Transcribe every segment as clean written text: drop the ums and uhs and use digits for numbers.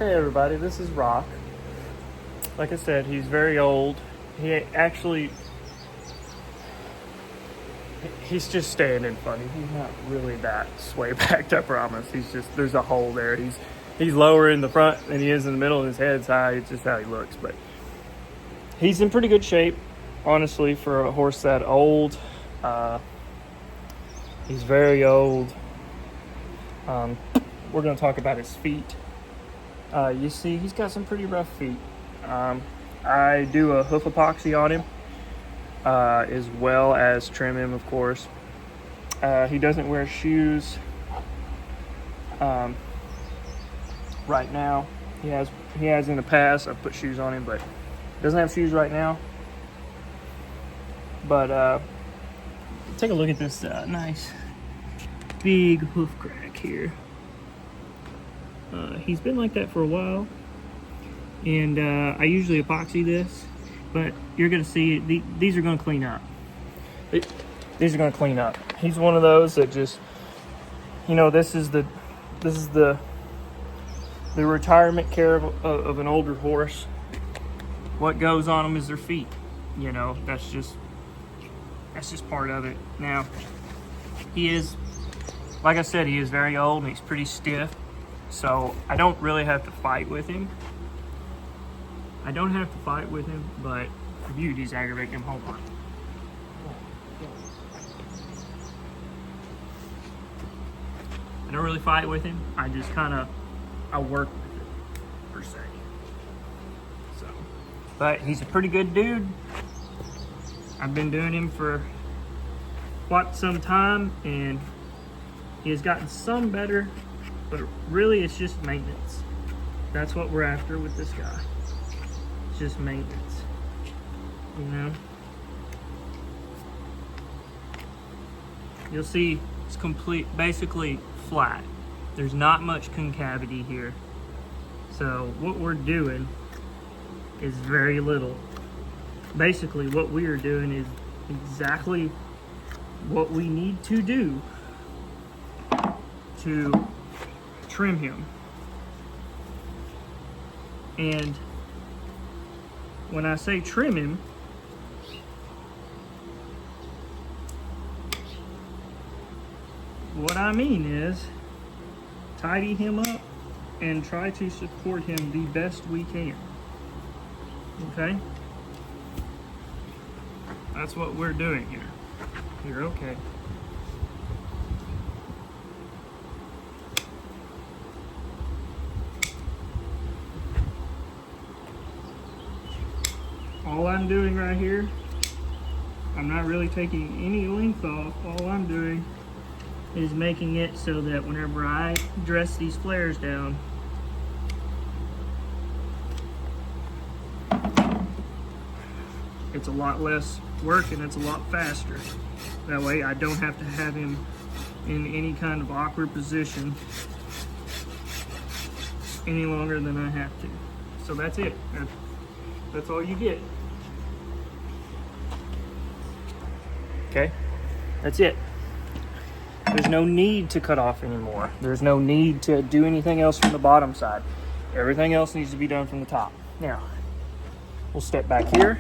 Okay, everybody, this is Rock. Like I said, he's very old. He's just standing funny. He's not really that sway backed, I promise. There's a hole there. He's lower in the front than he is in the middle, and his head's high. It's just how he looks. But he's in pretty good shape, honestly, for a horse that old. He's very old. We're going to talk about his feet. You see, he's got some pretty rough feet. I do a hoof epoxy on him, as well as trim him, of course. He doesn't wear shoes right now. He has in the past. I've put shoes on him, but doesn't have shoes right now. But take a look at this nice big hoof crack here. He's been like that for a while, and I usually epoxy this, but you're gonna see these are gonna clean up. These are gonna clean up. He's one of those that just, this is the retirement care of an older horse. What goes on them is their feet. That's just part of it. Now, he is, like I said, he is very old and he's pretty stiff. So I don't really have to fight with him. But beauty's aggravating him. Hold on. I don't really fight with him. I just I work with it, per se. So, but he's a pretty good dude. I've been doing him for quite some time, and he has gotten some better. But really, it's just maintenance. That's what we're after with this guy. It's just maintenance, You'll see it's basically flat. There's not much concavity here. So what we're doing is very little. Basically, what we are doing is exactly what we need to do to trim him. And when I say trim him, what I mean is tidy him up and try to support him the best we can. Okay? That's what we're doing here. You're okay. All I'm doing right here, I'm not really taking any length off. All I'm doing is making it so that whenever I dress these flares down, it's a lot less work and it's a lot faster. That way I don't have to have him in any kind of awkward position any longer than I have to. So that's it. That's all you get. Okay, that's it. There's no need to cut off anymore. There's no need to do anything else from the bottom side. Everything else needs to be done from the top. Now, we'll step back here.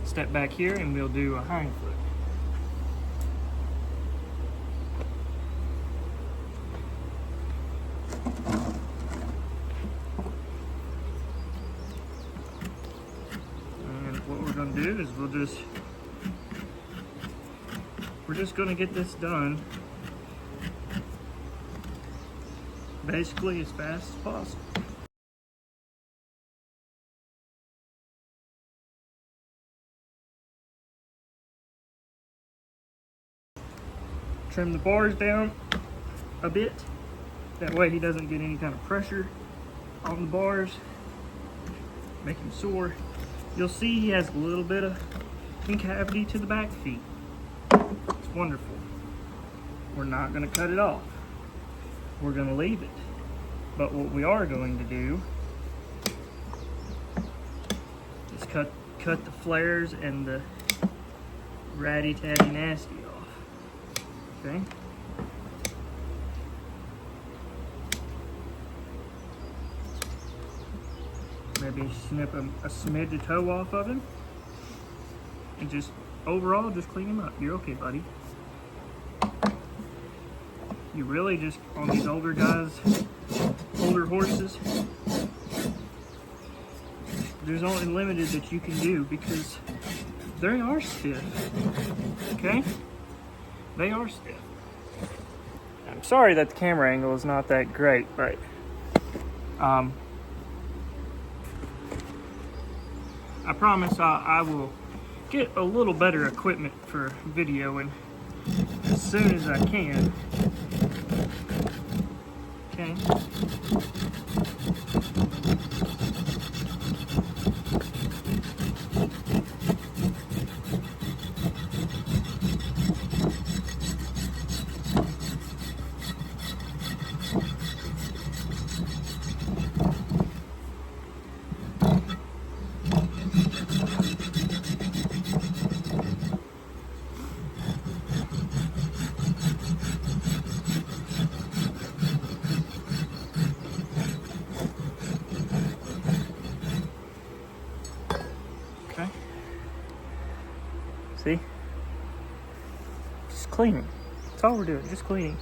Step back here and we'll do a hind foot. Do is we're just going to get this done basically as fast as possible. Trim the bars down a bit, that way he doesn't get any kind of pressure on the bars, make him sore. You'll see he has a little bit of concavity to the back feet. It's wonderful. We're not going to cut it off. We're going to leave it. But what we are going to do is cut the flares and the ratty tatty nasty off. Okay? maybe snip a smidge of toe off of him. And just, overall, just clean him up. You're okay, buddy. You really just, on these older guys, older horses, there's only limited that you can do because they are stiff, okay? They are stiff. I'm sorry that the camera angle is not that great, but I promise I will get a little better equipment for videoing as soon as I can. Okay. Okay. See? Just cleaning. That's all we're doing, just cleaning.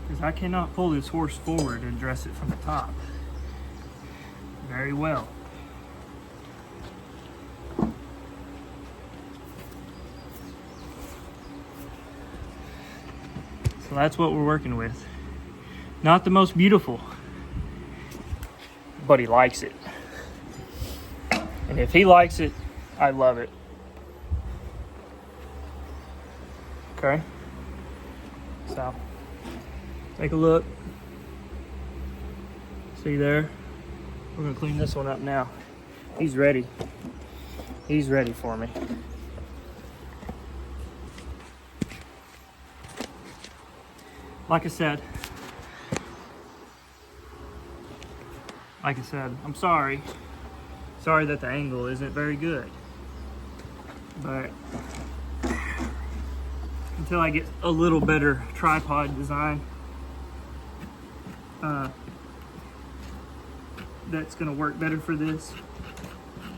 Because I cannot pull this horse forward and dress it from the top very well. So that's what we're working with. Not the most beautiful, but he likes it. And if he likes it, I love it. Okay? So, take a look. See there? We're gonna clean this one up now. He's ready. He's ready for me. Like I said, I'm sorry. Sorry that the angle isn't very good. But until I get a little better tripod design, that's gonna work better for this.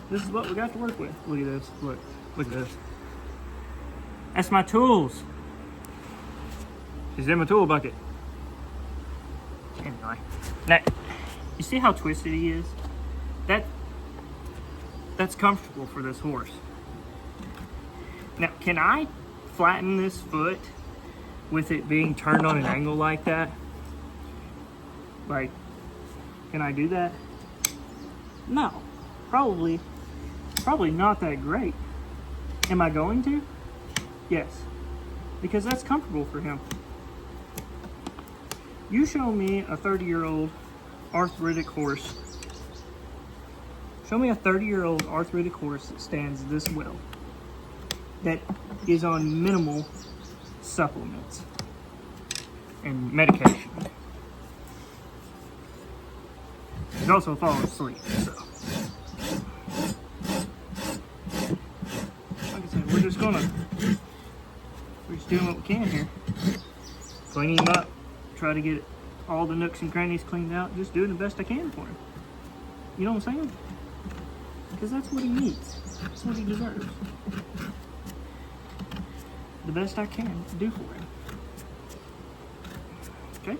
This is what we got to work with. Look at this, look at this. That's my tools. She's in my tool bucket. Anyway, now, you see how twisted he is? That's comfortable for this horse. Now, can I flatten this foot with it being turned on an angle like that? Like, can I do that? No, probably not that great. Am I going to? Yes, because that's comfortable for him. You show me a 30-year-old arthritic horse. Show me a 30-year-old arthritic horse that stands this well, that is on minimal supplements and medication. He's also falling asleep, so. Like I said, we're just doing what we can here. Clean him up, try to get all the nooks and crannies cleaned out, just doing the best I can for him. You know what I'm saying? Because that's what he needs. That's what he deserves. The best I can do for him. Okay?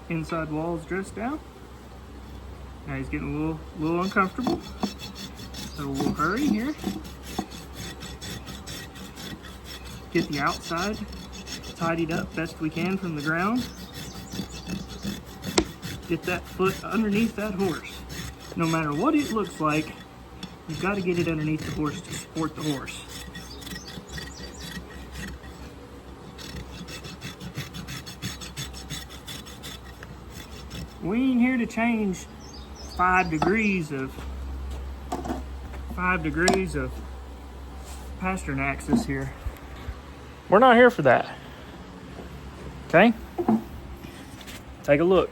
Inside walls dressed down. Now he's getting a little uncomfortable, so we'll hurry here. Get the outside tidied up best we can from the ground. Get that foot underneath that horse. No matter what it looks like, you've got to get it underneath the horse to support the horse. We ain't here to change 5 degrees of Pasternaxis here. We're not here for that. Okay? Take a look.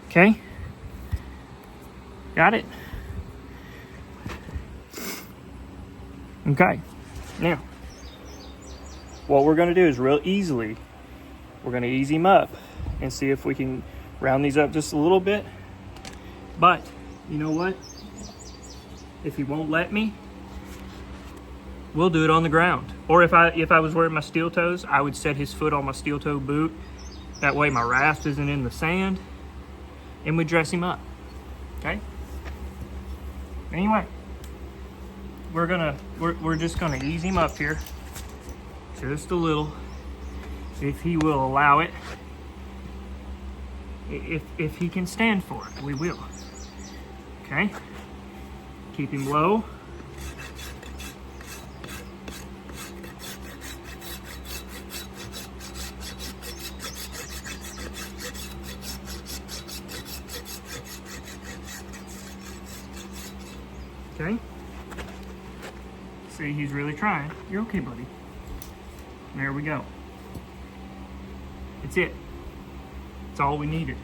Okay? Got it? Okay. Now, what we're going to do is real easily, we're going to ease him up and see if we can round these up just a little bit. But, you know what? If he won't let me, we'll do it on the ground. Or if I was wearing my steel toes, I would set his foot on my steel toe boot. That way my rasp isn't in the sand. And we dress him up. Okay? Anyway, we're just gonna ease him up here. Just a little. If he will allow it. If he can stand for it, we will. Okay? Keep him low. Okay? See, he's really trying. You're okay, buddy. There we go. It's it. It's all we needed.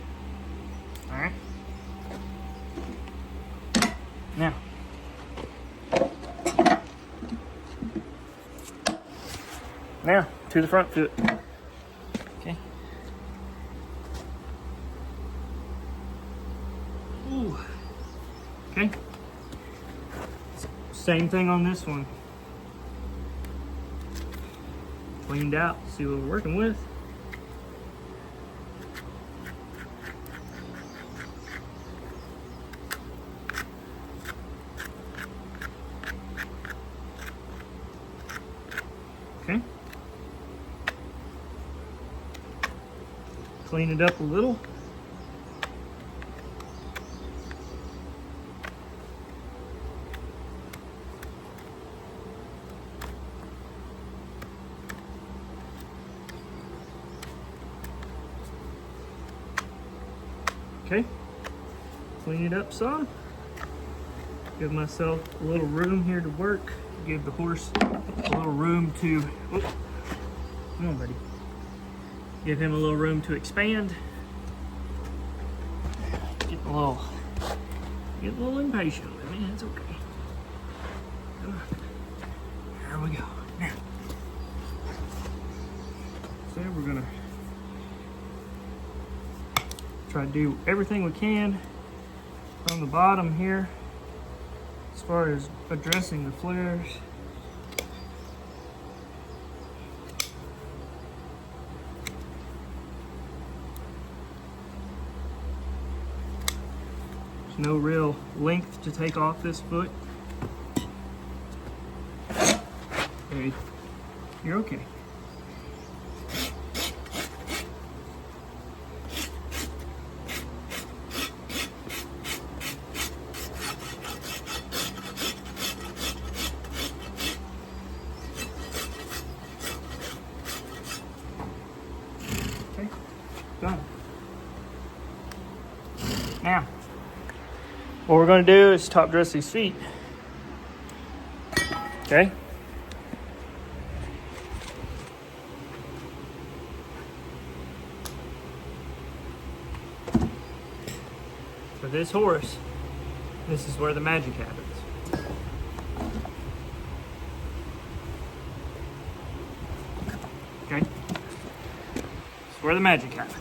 All right? Now, to the front foot. Okay. Ooh. Okay. Same thing on this one. Cleaned out. See what we're working with. Okay. Clean it up a little. Okay, clean it up some. Give myself a little room here to work. Give the horse a little room to, come on buddy. Give him a little room to expand. Get a little impatient with me, that's okay. Come on. There we go. Now, so we're gonna try to do everything we can from the bottom here as far as addressing the flares. There's no real length to take off this foot. Okay, you're okay. Done. Now, what we're going to do is top dress these feet. Okay? For this horse, this is where the magic happens. Okay? This is where the magic happens.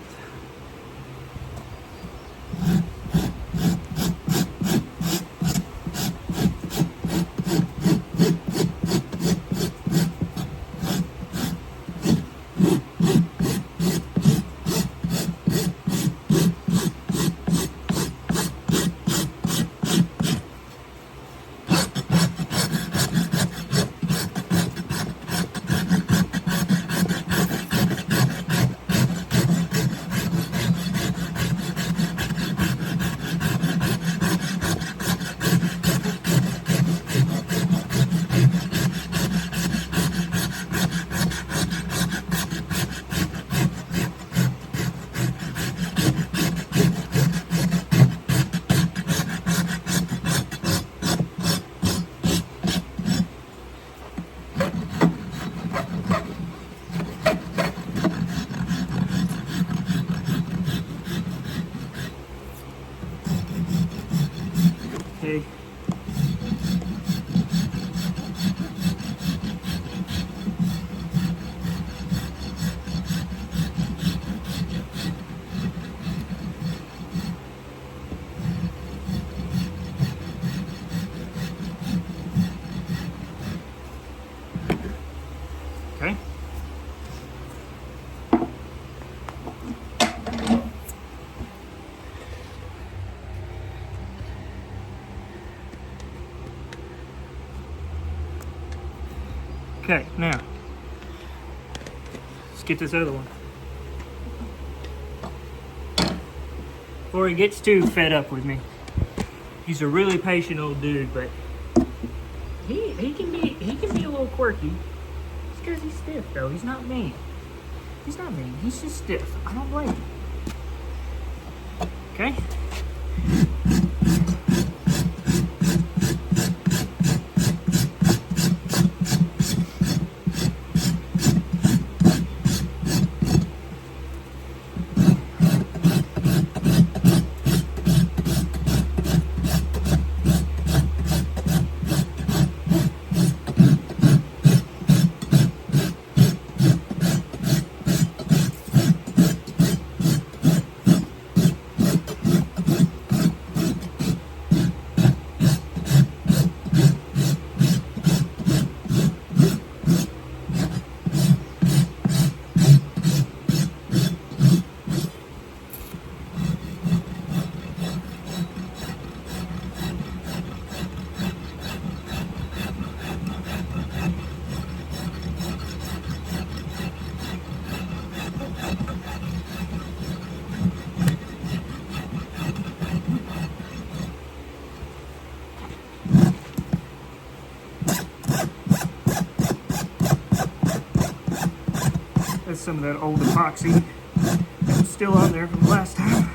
see. Okay. Okay, now let's get this other one. Before he gets too fed up with me. He's a really patient old dude, but he can be a little quirky. It's because he's stiff though. He's not mean. He's not mean. He's just stiff. I don't blame him. Okay. That's some of that old epoxy that's still on there from the last time.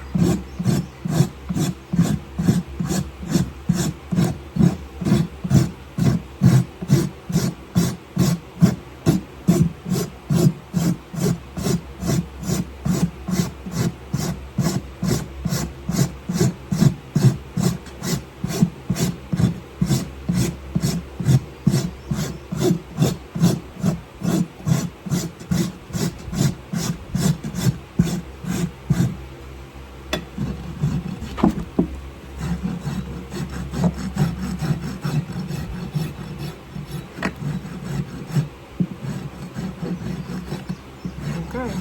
Okay.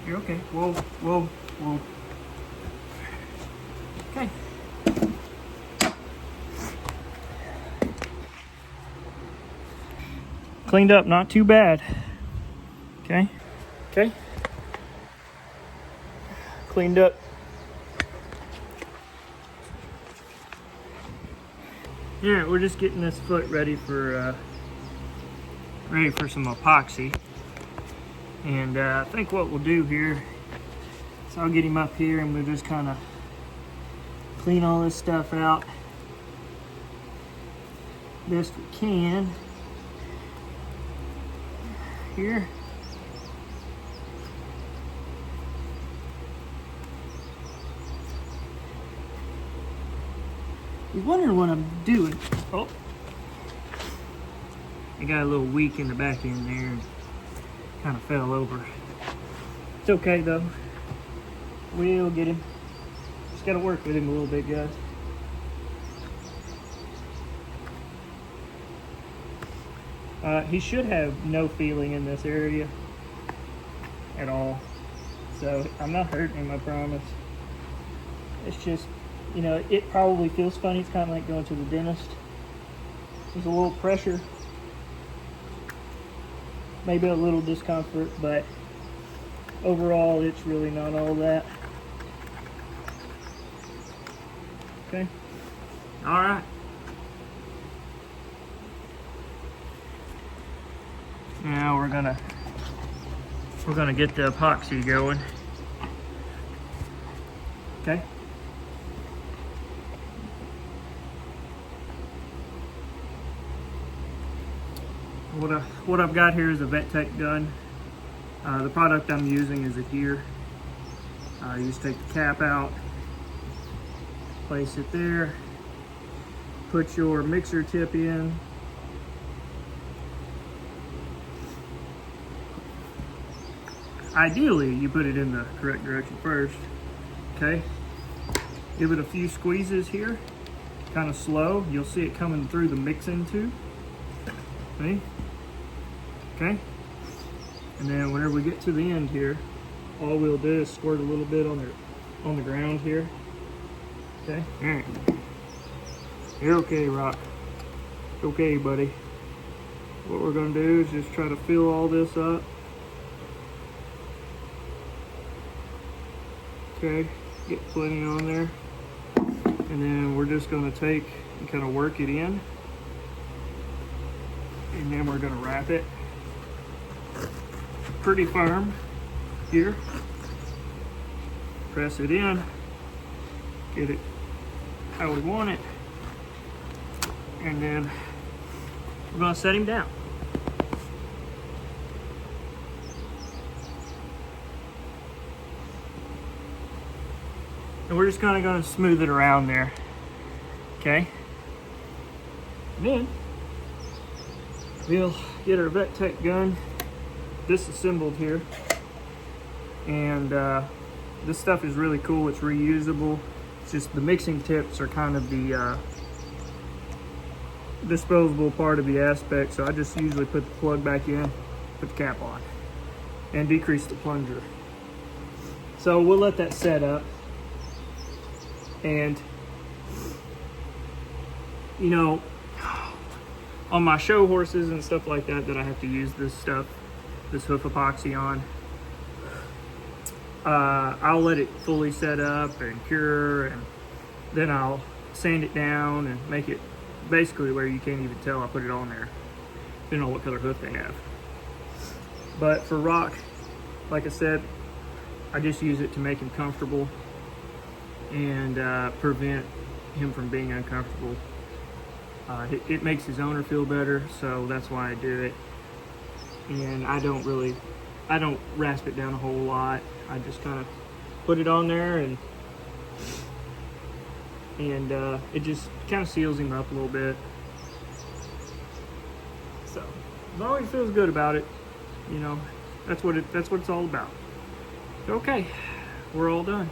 You're okay. Whoa. Okay. Cleaned up, not too bad. Okay. Cleaned up. Yeah, we're just getting this foot ready for some epoxy. And I think what we'll do here is I'll get him up here and we'll just kind of clean all this stuff out best we can here. You're wondering what I'm doing. Oh, I got a little weak in the back end there and kind of fell over. It's okay though. We'll get him. Just gotta work with him a little bit, guys. He should have no feeling in this area at all. So I'm not hurting him, I promise. It's just, you know, it probably feels funny. It's kind of like going to the dentist. There's a little pressure, maybe a little discomfort, but overall it's really not all that. Okay. All right. Now we're gonna get the epoxy going. Okay. What I've got here is a Vet Tech gun. The product I'm using is adhere. You just take the cap out Place it there. Put your mixer tip in. Ideally, you put it in the correct direction first. Okay. Give it a few squeezes here. Kind of slow. You'll see it coming through the mixing tube. See? Okay. And then whenever we get to the end here, all we'll do is squirt a little bit on the ground here. Okay. All right. You're okay, Rock. It's okay, buddy. What we're gonna do is just try to fill all this up. Okay. Get plenty on there. And then we're just gonna take and kind of work it in. And then we're gonna wrap it pretty firm here. Press it in. Get it how we want it. And then we're gonna set him down. And we're just kind of gonna smooth it around there. Okay? And then we'll get our Vet Tech gun disassembled here. And this stuff is really cool. It's reusable. It's just the mixing tips are kind of the disposable part of the aspect. So I just usually put the plug back in, put the cap on, and decrease the plunger. So we'll let that set up. And you know, on my show horses and stuff like that I have to use this stuff, this hoof epoxy on, I'll let it fully set up and cure, and then I'll sand it down and make it basically where you can't even tell I put it on there, depending on what color hoof they have. But for Rock, like I said, I just use it to make him comfortable and prevent him from being uncomfortable. It makes his owner feel better, so that's why I do it. And I don't rasp it down a whole lot. I just kind of put it on there, and it just kind of seals him up a little bit. So as long as he feels good about it, you know, that's what it's all about. Okay, we're all done.